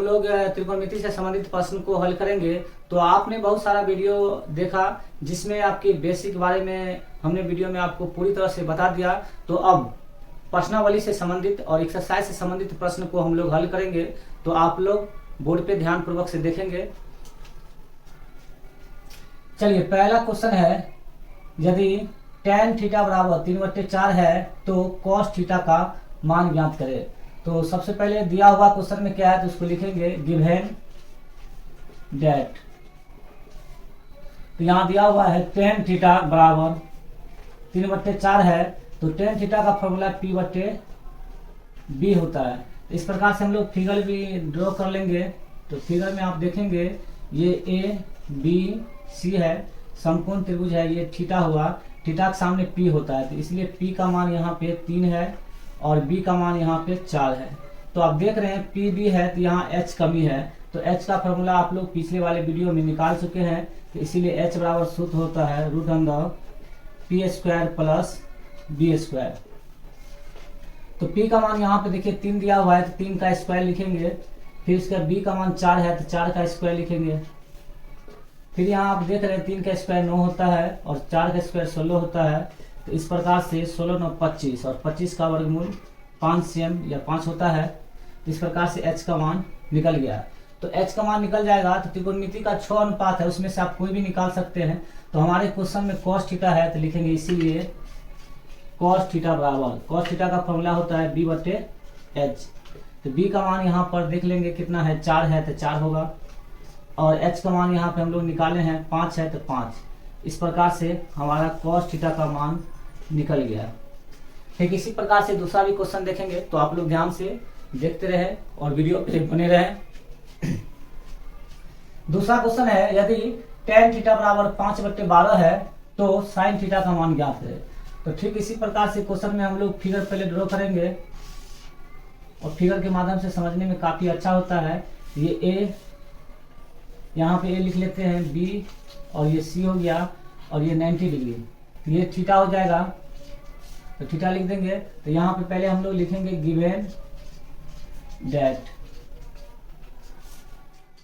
लोग त्रिकोणमिति से संबंधित प्रश्न को हल करेंगे। तो आपने बहुत सारा वीडियो देखा जिसमें आपकी बेसिक बारे में हमने वीडियो में आपको पूरी तरह से बता दिया। तो अब प्रश्नावली से संबंधित और एक्सरसाइज से संबंधित प्रश्न को हम लोग हल करेंगे। तो आप लोग बोर्ड पे ध्यान पूर्वक से देखेंगे। चलिए, पहला क्वेश्चन है, यदि tan थीटा बराबर 3/4 है तो cos थीटा का मान ज्ञात करें। तो सबसे पहले दिया हुआ क्वेश्चन में क्या है तो उसको लिखेंगे गिवन डेट। तो यहाँ दिया हुआ है tan थीटा बराबर 3/4 है, तो tan थीटा का फॉर्मूला P/B होता है। इस प्रकार से हम लोग फिगर भी ड्रॉ कर लेंगे। तो फिगर में आप देखेंगे ये ABC है, समकोण त्रिभुज है, ये थीटा हुआ, थीटा के सामने P होता है, तो इसलिए P का मान यहाँ पे 3 है और B का मान यहाँ पे 4 है। तो आप देख रहे हैं PB है तो यहाँ H कमी है, तो H का फॉर्मूला आप लोग पिछले वाले वीडियो में निकाल चुके हैं। तो इसीलिए H बराबर सूत्र होता है √P² + B²। तो P का मान यहाँ पे देखिए 3 दिया हुआ है, तो 3 का स्क्वायर लिखेंगे। फिर इसका B का मान 4 है, तो 4 का स्क्वायर लिखेंगे। फिर यहाँ आप देख रहे हैं 3 का स्क्वायर 9 होता है और 4 का स्क्वायर 16 होता है। तो इस प्रकार से 16 9 25 और 25 का वर्गमूल 5 cm या 5 होता है। तो इस प्रकार से H का मान निकल गया। तो H का मान निकल जाएगा। तो त्रिकोणमिति का 6 अनुपात है, उसमें से आप कोई भी निकाल सकते हैं। तो हमारे क्वेश्चन में cos थीटा है, तो लिखेंगे इसीलिए cos थीटा बराबर, cos थीटा का फॉर्मूला होता है B/H। तो B का मान यहाँ पर देख लेंगे कितना है, 4 है तो 4 होगा, और H का मान यहाँ पे हम लोग निकाले हैं 5 है तो 5। इस प्रकार से हमारा cos थीटा का मान निकल गया। ठीक इसी प्रकार से दूसरा भी क्वेश्चन देखेंगे। तो आप लोग ध्यान से देखते रहे और वीडियो पे बने रहे। दूसरा क्वेश्चन है, यदि tan थीटा बराबर 5/12 है तो sin थीटा का मान ज्ञात है। तो ठीक इसी प्रकार से क्वेश्चन में हम लोग फिगर पहले ड्रॉ करेंगे और फिगर के माध्यम से समझने में काफी अच्छा होता है। ये A, यहाँ पे A लिख लेते हैं, B और ये C हो गया और ये 90 डिग्री, तो ये थीटा हो जाएगा। तो थीटा लिख देंगे। तो यहाँ पे पहले हम लोग लिखेंगे गिवन डेट।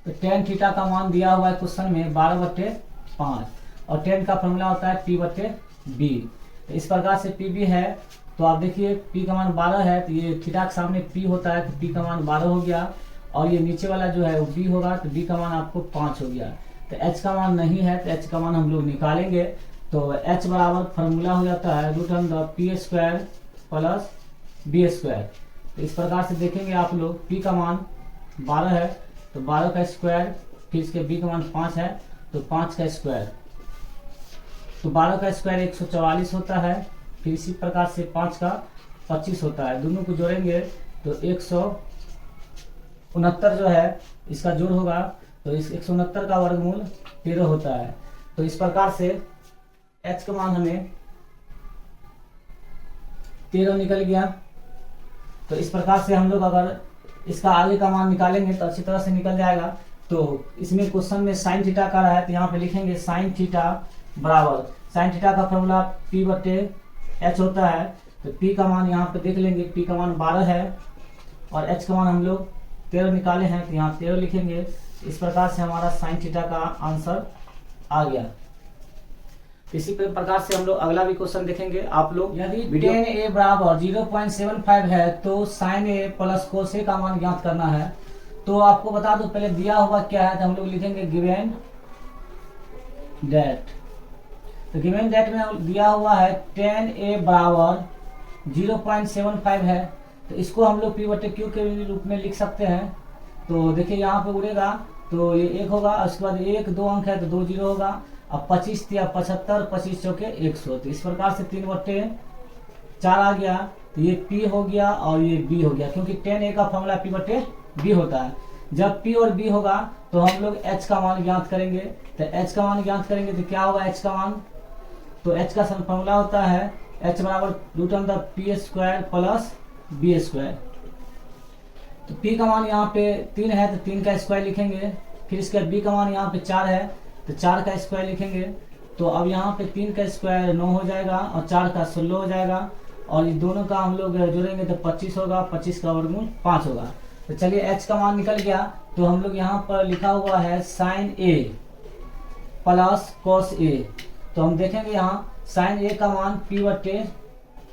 तो tan थीटा का मान दिया हुआ है क्वेश्चन में 12/5 और tan का फॉर्मूला होता है P/B। तो इस प्रकार से PB है, तो आप देखिए P का मान 12 है, तो ये थीटा के सामने P होता है, तो P का मान 12 हो गया, और ये नीचे वाला जो है वो B होगा, तो B का मान आपको 5 हो गया। तो H का मान नहीं है, तो H का मान हम लोग निकालेंगे। तो H बराबर फॉर्मूला हो जाता है √P² + B²। तो इस प्रकार से देखेंगे आप लोग, P का मान 12 है तो 12 का स्क्वायर, फिर इसके B का मान 5 है तो 5 का स्क्वायर, तो 12 का स्क्वायर 144 होता है। फिर इसी प्रकार से 5 का 25 होता है, दोनों को जोड़ेंगे तो 169 जो है इसका जोड़ होगा, तो इस 169 का वर्गमूल 13 होता है। तो इस प्रकार से H का मान हमें 13 निकल गया। तो इस प्रकार से हम लोग अगर इसका आगे का मान निकालेंगे तो अच्छी तरह से निकल जाएगा। तो इसमें क्वेश्चन में sin थीटा का रहा है, तो यहाँ पे लिखेंगे sin थीटा बराबर, sin थीटा का फॉर्मूला P/H होता है। तो P का मान यहाँ पे देख लेंगे, P का मान 12 है और H का मान हम लोग 13 निकाले हैं, तो यहाँ 13 लिखेंगे। इस प्रकार से हमारा sin थीटा का आंसर आ गया। इसी प्रकार से हम लोग अगला भी क्वेश्चन देखेंगे। आप लोग, यदि tan A बराबर 0.75 है तो sin A + cos A का मान ज्ञात करना है। तो आपको बता दो पहले दिया हुआ क्या है, तो हम लोग लिखेंगे गिवन डेट। तो गिवन डेट में दिया हुआ है tan A बराबर 0.75 है, तो इसको हम लोग P/Q के रूप में लिख सकते हैं। तो देखिए यहाँ पे उड़ेगा तो ये 1 होगा, उसके बाद 1 2 अंक है तो 2 0 होगा, अब 25 या 75, 25 चौके 100। तो इस प्रकार से 3/4 आ गया, तो ये P हो गया और ये B हो गया, क्योंकि tan A का फॉर्मूला P/B होता है। जब P और B होगा तो हम लोग H का मान ज्ञात करेंगे। तो H का मान ज्ञात करेंगे तो क्या होगा H का मान, तो H का फॉर्मूला होता है H बराबर √P² + B²। तो P का मान यहाँ पे 3 है तो 3 का स्क्वायर लिखेंगे, फिर इसका B का मान यहाँ पे 4 है तो 4 का स्क्वायर लिखेंगे। तो अब यहाँ पे 3 का स्क्वायर 9 हो जाएगा और 4 का 16 हो जाएगा, और ये दोनों का हम लोग जोड़ेंगे तो 25 होगा, 25 का वर्गमूल 5 होगा। तो चलिए H का मान निकल गया। तो हम लोग यहाँ पर लिखा हुआ है sign A plus cos A. तो हम देखेंगे यहाँ साइन ए का मान पी बटे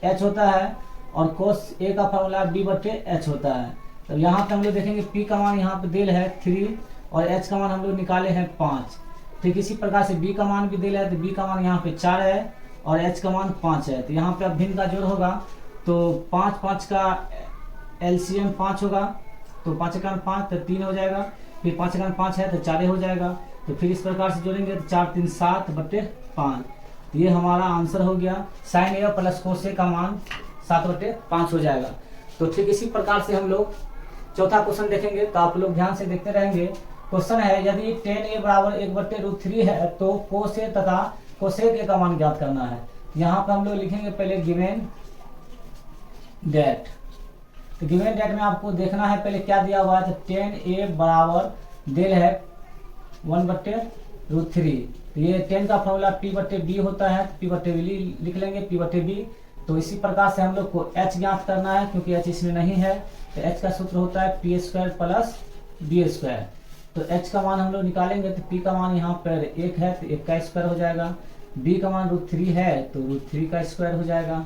एच होता है और कोस ए का फॉर्मूला बी बटे एच होता है। तो यहाँ पे हम लोग देखेंगे पी का मान यहाँ पे दिल है 3 और एच का मान हम लोग निकाले हैं 5। ठीक इसी प्रकार से बी का मान भी दिल है, तो बी का मान यहाँ पे 4 है और एच का मान 5 है। तो यहाँ पे अब भिन्न का जोड़ होगा तो 5 का एलसीएम 5 होगा, तो 5 का 5 तो 3 हो जाएगा, फिर 5 का 5 है तो 4 हो जाएगा। तो फिर इस प्रकार से जोड़ेंगे तो 4 3 7 बटे 5। ये हमारा आंसर हो गया। साइन ए प्लस कोस ए का मान 7 बटे 5 हो जाएगा। तो ठीक इसी प्रकार से हम लोग चौथा क्वेश्चन देखेंगे, तो आप लोग ध्यान से देखते रहेंगे। क्वेश्चन है यदि tan a बराबर 1/√3 है तो कोस ए तथा कोसेक ए का मान ज्ञात करना है। यहाँ पर हम लोग लिखेंगे पहले गिवन डेट। तो गिवन डेट में आपको देखना है पहले क्या दिया हुआ है। तो tan a बराबर दिल है 1/√3। तो ये 10 का फॉर्मूला p बटे b होता है, p बटे b लिख लेंगे, p बटे b। तो इसी प्रकार से हम लोग को h ज्ञात करना है, क्योंकि h इसमें नहीं है। तो h का सूत्र होता है p² प्लस b²। तो h का मान हम लोग निकालेंगे तो p का मान यहाँ पर 1 है तो 1 का स्क्वायर हो जाएगा, b का मान √3 है तो √3 का स्क्वायर हो जाएगा।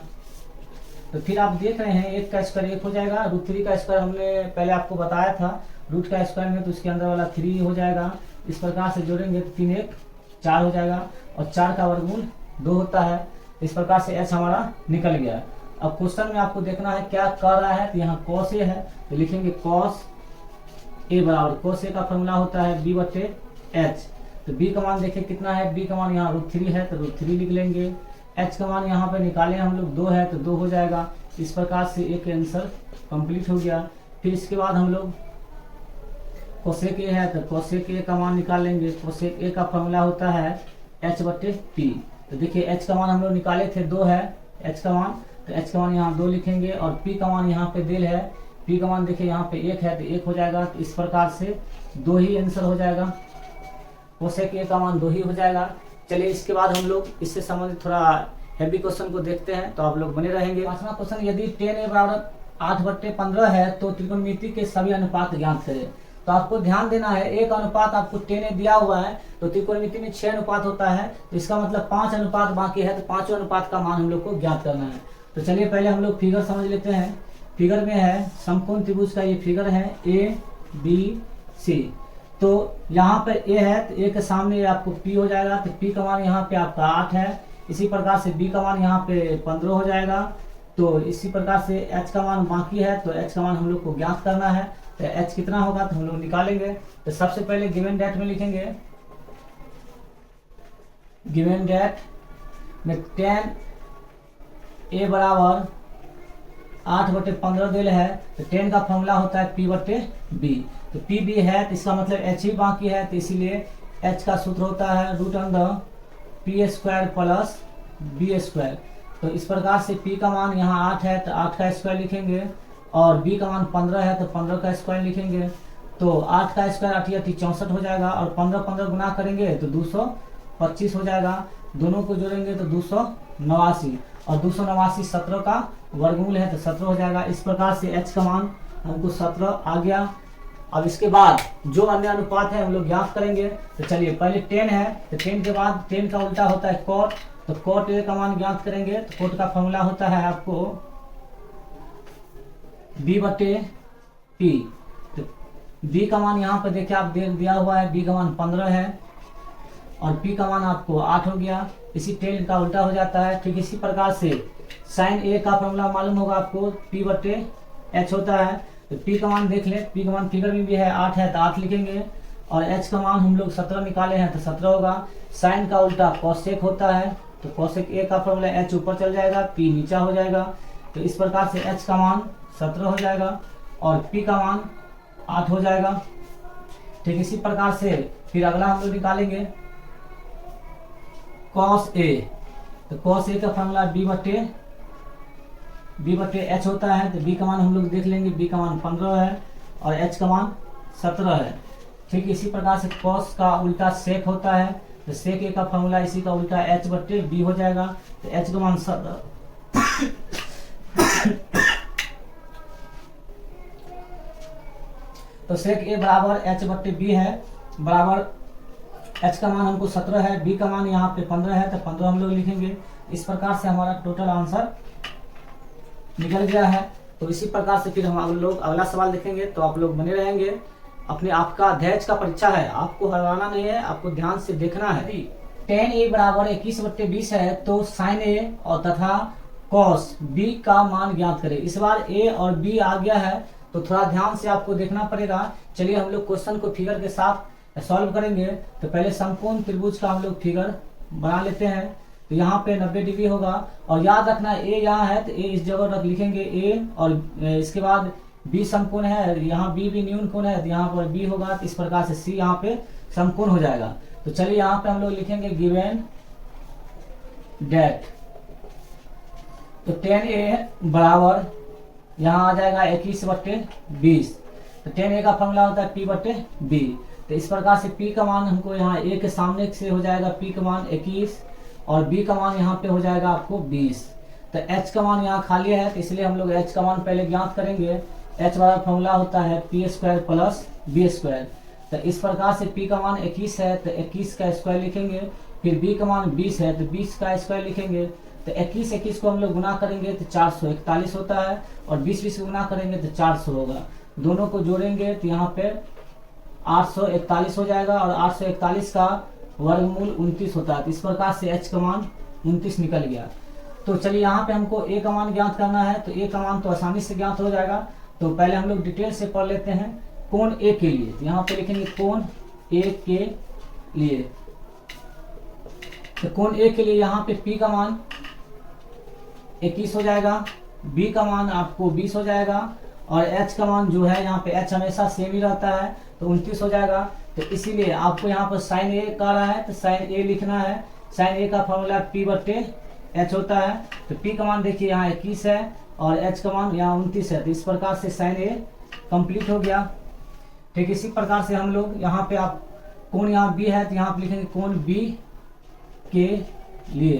तो फिर आप देख रहे हैं 1 का स्क्वायर 1 हो जाएगा, √3 का स्क्वायर हमने पहले आपको बताया था, रूट का स्क्वायर में तो उसके अंदर वाला 3 हो जाएगा। इस प्रकार से जोड़ेंगे तो 3 1 4 हो जाएगा और 4 का वर्गमूल 2 होता है। इस प्रकार से h हमारा निकल गया। अब क्वेश्चन में आपको देखना है क्या कर रहा है। तो यहाँ cos a है तो लिखेंगे cos a बराबर cos a का फॉर्मूला होता है b बटे h। तो b का मान देखिए कितना है, b का मान यहाँ √3 है तो √3 लिख लेंगे। h का मान यहाँ पे निकाले हम लोग 2 है तो 2 हो जाएगा। इस प्रकार से एक आंसर कंप्लीट हो गया। फिर इसके बाद हम लोग कोसेक ए है तो कोसेक ए का मान निकाल लेंगे। कोसेक ए का फॉर्मूला होता है h बटे p। तो देखिए h का मान हम लोग निकाले थे 2 है h का मान, तो h का मान यहाँ 2 लिखेंगे और p का मान यहाँ पे दिल है, p का मान देखिए यहाँ पे 1 है तो 1 हो जाएगा। तो इस प्रकार से 2 ही आंसर हो जाएगा, कोसेक ए का मान 2 ही हो जाएगा। चलिए इसके बाद हम लोग इससे संबंधित थोड़ा हैवी क्वेश्चन को देखते हैं, तो आप लोग बने रहेंगे। पांचवा क्वेश्चन यदि tan a बराबर 8/15 है तो त्रिकोणमिति के सभी अनुपात ज्ञात करें। तो आपको ध्यान देना है, एक अनुपात आपको tan a दिया हुआ है तो त्रिकोणमिति में 6 अनुपात होता है, तो इसका मतलब 5 अनुपात बाकी है, तो 5वें अनुपात का मान हम लोग को ज्ञात करना है। तो चलिए पहले हम लोग फिगर समझ लेते हैं। फिगर में है समकोण त्रिभुज का ये फिगर है ABC। तो यहाँ पर A है तो A के सामने आपको P हो जाएगा, तो P का मान यहाँ पे आपका 8 है। इसी प्रकार से B का मान यहाँ पे 15 हो जाएगा। तो इसी प्रकार से H का मान बाकी है, तो H का मान हम लोग को ज्ञात करना है। तो H कितना होगा तो हम लोग निकालेंगे। तो सबसे पहले गिवन डेट में लिखेंगे, गिवन डेट में tan a बराबर 8/15 दिल है तो 10 का फॉर्मूला होता है p बटे b। तो p b है तो इसका मतलब h ही बाकी है, तो इसीलिए h का सूत्र होता है √p² प्लस b²। तो इस प्रकार से p का मान यहाँ 8 है तो 8 का स्क्वायर लिखेंगे और b का मान 15 है तो 15 का स्क्वायर लिखेंगे। तो 8 का स्क्वायर 8 × 64 हो जाएगा और 15 गुना करेंगे तो 225 हो जाएगा। दोनों को जोड़ेंगे तो 289 और 289 17 का वर्गमूल है तो 17 हो जाएगा। इस प्रकार से h का मान हमको 17 आ गया। अब इसके बाद जो अन्य अनुपात है हम लोग ज्ञात करेंगे। तो चलिए पहले 10 है तो 10 के बाद 10 का उल्टा होता है cot, तो cot a का मान ज्ञात करेंगे। तो cot का फॉर्मूला होता है आपको b बटे p। तो b का मान यहाँ पर देखिए आप दिया हुआ है, b का मान 15 है और p का मान आपको 8 हो गया। इसी 10 का उल्टा हो जाता है। ठीक इसी प्रकार से sin a का फॉर्मूला मालूम होगा आपको, p बटे h होता है। तो p का मान देख ले, p का मान फिगर में भी है 8 है तो 8 लिखेंगे और h का मान हम लोग 17 निकाले हैं तो 17 होगा। sin का उल्टा cosec होता है, तो cosec a का फॉर्मूला h ऊपर चल जाएगा, p नीचा हो जाएगा। तो इस प्रकार से h का मान 17 हो जाएगा और p का मान 8 हो जाएगा। ठीक इसी प्रकार से फिर अगला हम लोग निकालेंगे cos a। तो cos a का फॉर्मूला b बटे h होता है। तो b का मान हम लोग देख लेंगे, b का मान 15 है और h का मान 17 है। ठीक इसी प्रकार से cos का उल्टा sec होता है, तो sec a का फॉर्मूला इसी का उल्टा h बटे b हो जाएगा। तो h का मान 17 तो तो sec a बराबर h/b है, बराबर h का मान हमको 17 है, b का मान यहाँ पे 15 है, तो 15 हम लोग लिखेंगे। इस प्रकार से हमारा टोटल आंसर निकल गया है। तो इसी प्रकार से फिर हम लोग अगला सवाल देखेंगे, तो आप लोग बने रहेंगे। अपने आपका अध्याय का परीक्षा है, आपको हरवाना नहीं है, आपको ध्यान से देखना है। tan a बराबर 21/20 है, तो sin a और तथा cos b का मान ज्ञात करें। इस बार a और b आ गया है, तो थोड़ा ध्यान से आपको देखना पड़ेगा। चलिए हम लोग क्वेश्चन को फिगर के साथ सॉल्व करेंगे। तो पहले समकोण त्रिभुज का हम लोग फिगर बना लेते हैं। तो यहाँ पे 90 डिग्री होगा, और याद रखना a यहाँ है तो a इस जगह रख लिखेंगे a, और इसके बाद b समकोण है, यहाँ b भी न्यून कोण है, तो यहाँ पर b होगा। तो इस प्रकार से c यहाँ पे समकोण हो जाएगा। तो चलिए यहाँ पे हम लोग लिखेंगे गिवन डेट। तो tan a बराबर यहाँ आ जाएगा 21/20। तो tan a का फॉर्मूला होता है p/b। तो इस प्रकार से p का मान हमको यहाँ a के सामने से हो जाएगा p का मान 21, और b का मान यहाँ पे हो जाएगा आपको 20। तो h का मान यहाँ खाली है, तो इसलिए हम लोग h का मान पहले ज्ञात करेंगे। h वाला फॉर्मूला होता है p² + b²। तो इस प्रकार से p का मान 21 है, तो 21 का स्क्वायर लिखेंगे। फिर b का मान 20 है, तो 20 का स्क्वायर लिखेंगे। तो 21 को हम लोग गुना करेंगे तो 441 होता है, और 20 को गुना करेंगे तो 400 होगा। दोनों को जोड़ेंगे तो यहाँ पे 841 हो जाएगा, और 841 का वर्गमूल 29 होता है। तो इस प्रकार से h का मान 29 निकल गया। तो चलिए यहाँ पे हमको a का मान ज्ञात करना है। तो a का मान तो आसानी से ज्ञात हो जाएगा। तो पहले हम लोग डिटेल से पढ़ लेते हैं कोण a के लिए। तो यहाँ पे लिखेंगे कोण a के लिए। तो कोण a के लिए यहाँ पे p का मान 21 हो जाएगा, b का मान आपको 20 हो जाएगा, और h का मान जो है यहाँ पे h हमेशा सेम ही रहता है, तो 29 हो जाएगा। तो इसीलिए आपको यहाँ पर sin a कह रहा है, तो sin a लिखना है। sin a का फॉर्मूला p/h होता है। तो p का मान देखिए यहाँ 21 है, और h का मान यहाँ 29 है। तो इस प्रकार से sin a कंप्लीट हो गया। ठीक इसी प्रकार से हम लोग यहाँ पे आप कोण यहाँ b है, तो यहाँ पे लिखेंगे कोण b के लिए।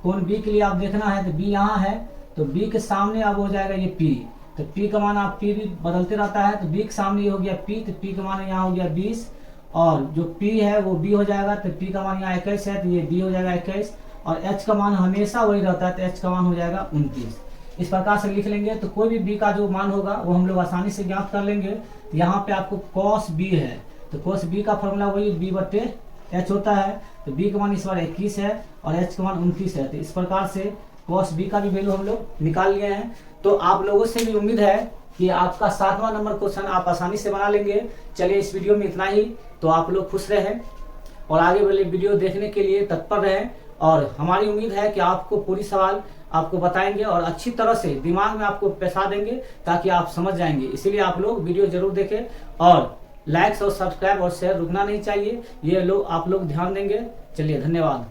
कोण b के लिए आप देखना है, तो b यहाँ है, तो b के सामने अब हो जाएगा ये p। तो p का मान आप p भी बदलते रहता है, तो b के सामने ये हो गया p, तो p का मान यहाँ हो गया 20, और जो p है वो b हो जाएगा। तो p का मान यहाँ 21 है, तो ये b हो जाएगा 21, और h का मान हमेशा वही रहता है, तो h का मान हो जाएगा 29। इस प्रकार से लिख लेंगे। तो कोई भी b का जो मान होगा वो हम लोग आसानी से ज्ञात कर लेंगे। तो यहाँ पे आपको cos b है, तो cos b का फॉर्मूला वही b/h होता है। तो b का मान इस बार 21 है, और h का मान 29 है। तो इस प्रकार से cos b का भी वैल्यू हम लोग निकाल लिए हैं। तो आप लोगों से भी उम्मीद है कि आपका 7वां नंबर क्वेश्चन आप आसानी से बना लेंगे। चलिए इस वीडियो में इतना ही। तो आप लोग खुश रहें और आगे वाले वीडियो देखने के लिए तत्पर रहें, और हमारी उम्मीद है कि आपको पूरी सवाल आपको बताएंगे और अच्छी तरह से दिमाग में आपको पैसा देंगे, ताकि आप समझ जाएंगे। इसीलिए आप लोग वीडियो जरूर देखें, और लाइक्स और सब्सक्राइब और शेयर रुकना नहीं चाहिए, ये लोग आप लोग ध्यान देंगे। चलिए धन्यवाद।